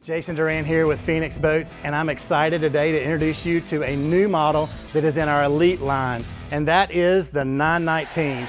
Jason Duran here with Phoenix Boats, and I'm excited today to introduce you to a new model that is in our Elite line, and that is the 919.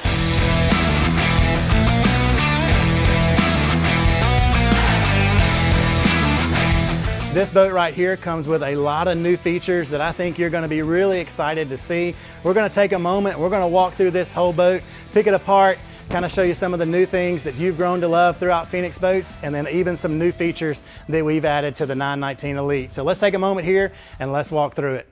This boat right here comes with a lot of new features that I think you're going to be really excited to see. We're going to take a moment, we're going to walk through this whole boat, pick it apart, kind of show you some of the new things that you've grown to love throughout Phoenix Boats, and then even some new features that we've added to the 919 Elite. So let's take a moment here and let's walk through it.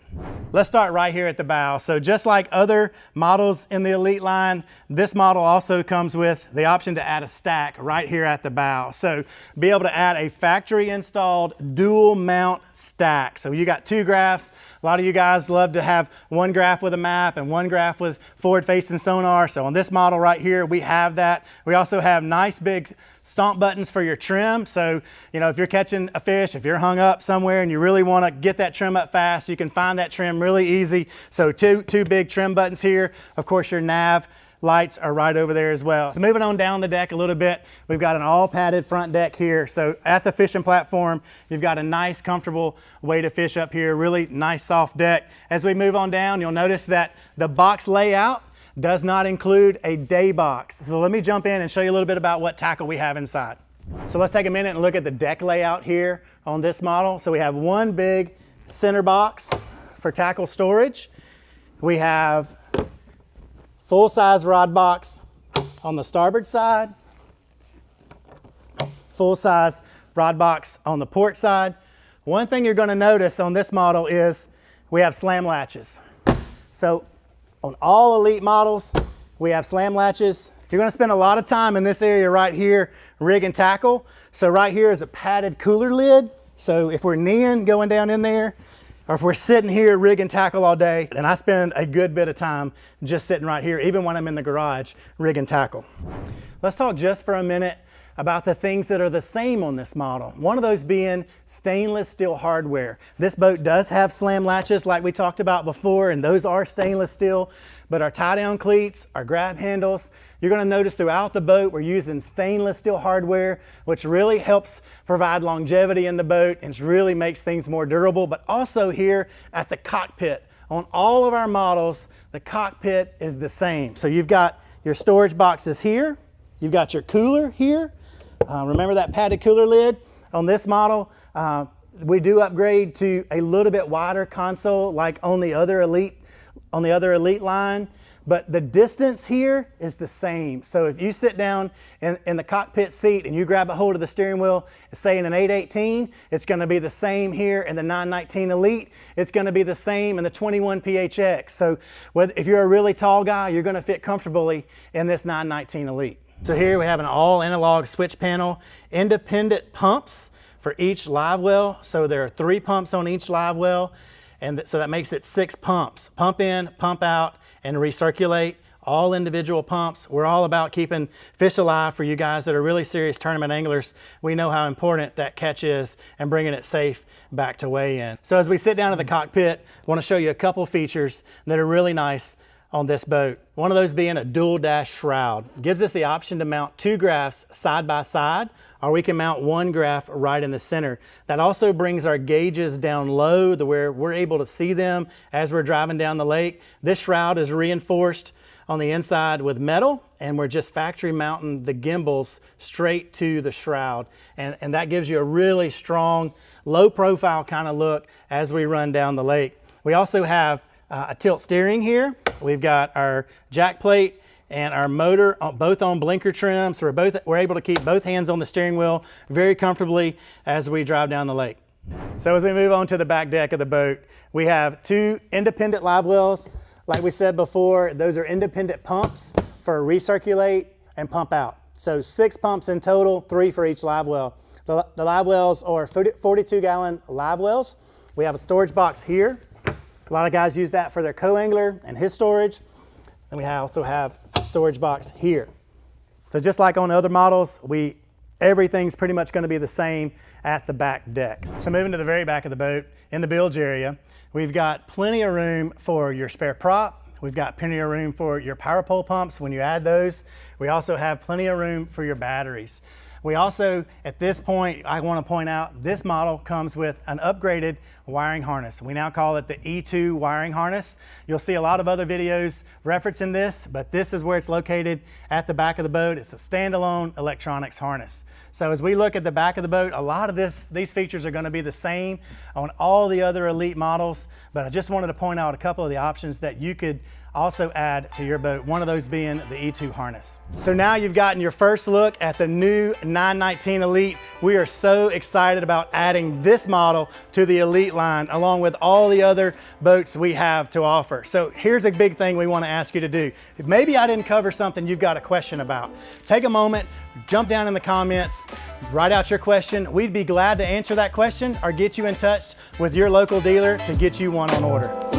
Let's start right here at the bow. So just like other models in the Elite line, this model also comes with the option to add a stack right here at the bow. So be able to add a factory installed dual mount stack. So you got two graphs. A lot of you guys love to have one graph with a map and one graph with forward facing sonar. So on this model right here, we have that. We also have nice big stomp buttons for your trim. So, you know, if you're catching a fish, if you're hung up somewhere and you really want to get that trim up fast, you can find that trim really easy. So two big trim buttons here. Of course, your nav lights are right over there as well. So moving on down the deck a little bit, we've got an all padded front deck here. So at the fishing platform, you've got a nice, comfortable way to fish up here. Really nice, soft deck. As we move on down, you'll notice that the box layout does not include a day box. So let me jump in and show you a little bit about what tackle we have inside. So let's take a minute and look at the deck layout here on this model. So we have one big center box for tackle storage. We have full-size rod box on the starboard side, full-size rod box on the port side. One thing you're going to notice on this model is we have slam latches. So on all Elite models, we have slam latches. You're going to spend a lot of time in this area right here, rig and tackle. So right here is a padded cooler lid. So if we're kneeing, going down in there, or if we're sitting here, rig and tackle all day, and I spend a good bit of time just sitting right here, even when I'm in the garage, rig and tackle. Let's talk just for a minute about the things that are the same on this model. One of those being stainless steel hardware. This boat does have slam latches like we talked about before, and those are stainless steel, but our tie down cleats, our grab handles, you're gonna notice throughout the boat we're using stainless steel hardware, which really helps provide longevity in the boat and really makes things more durable. But also here at the cockpit, on all of our models, the cockpit is the same. So you've got your storage boxes here, you've got your cooler here. Remember that padded cooler lid? On this model, we do upgrade to a little bit wider console like on the other Elite line, but the distance here is the same. So if you sit down in the cockpit seat and you grab a hold of the steering wheel, say in an 818, it's going to be the same here in the 919 Elite. It's going to be the same in the 21 PHX. So if you're a really tall guy, you're going to fit comfortably in this 919 Elite. So here we have an all analog switch panel, independent pumps for each live well. So there are 3 pumps on each live well, and so that makes it 6 pumps. Pump in, pump out, and recirculate, all individual pumps. We're all about keeping fish alive for you guys that are really serious tournament anglers. We know how important that catch is and bringing it safe back to weigh in. So as we sit down in the cockpit, I want to show you a couple features that are really nice on this boat. One of those being a dual dash shroud. Gives us the option to mount 2 graphs side by side, or we can mount 1 graph right in the center. That also brings our gauges down low to where we're able to see them as we're driving down the lake. This shroud is reinforced on the inside with metal, and we're just factory mounting the gimbals straight to the shroud. And that gives you a really strong, low profile kind of look as we run down the lake. We also have a tilt steering here. We've got our jack plate and our motor both on blinker trim, so we're able to keep both hands on the steering wheel very comfortably as we drive down the lake. So as we move on to the back deck of the boat, we have 2 independent live wells. Like we said before, those are independent pumps for recirculate and pump out. So 6 pumps in total, 3 for each live well. The live wells are 42-gallon live wells. We have a storage box here. A lot of guys use that for their co-angler and his storage. And we also have a storage box here. So just like on other models, everything's pretty much going to be the same at the back deck. So moving to the very back of the boat, in the bilge area, we've got plenty of room for your spare prop. We've got plenty of room for your power pole pumps when you add those. We also have plenty of room for your batteries. We also, at this point, I want to point out this model comes with an upgraded wiring harness. We now call it the E2 wiring harness. You'll see a lot of other videos referencing this, but this is where it's located at the back of the boat. It's a standalone electronics harness. So as we look at the back of the boat, a lot of these features are going to be the same on all the other Elite models, but I just wanted to point out a couple of the options that you could also add to your boat, one of those being the E2 harness. So now you've gotten your first look at the new 919 Elite. We are so excited about adding this model to the Elite line along with all the other boats we have to offer. So here's a big thing we want to ask you to do. If maybe I didn't cover something you've got a question about, take a moment, jump down in the comments, write out your question. We'd be glad to answer that question or get you in touch with your local dealer to get you one on order.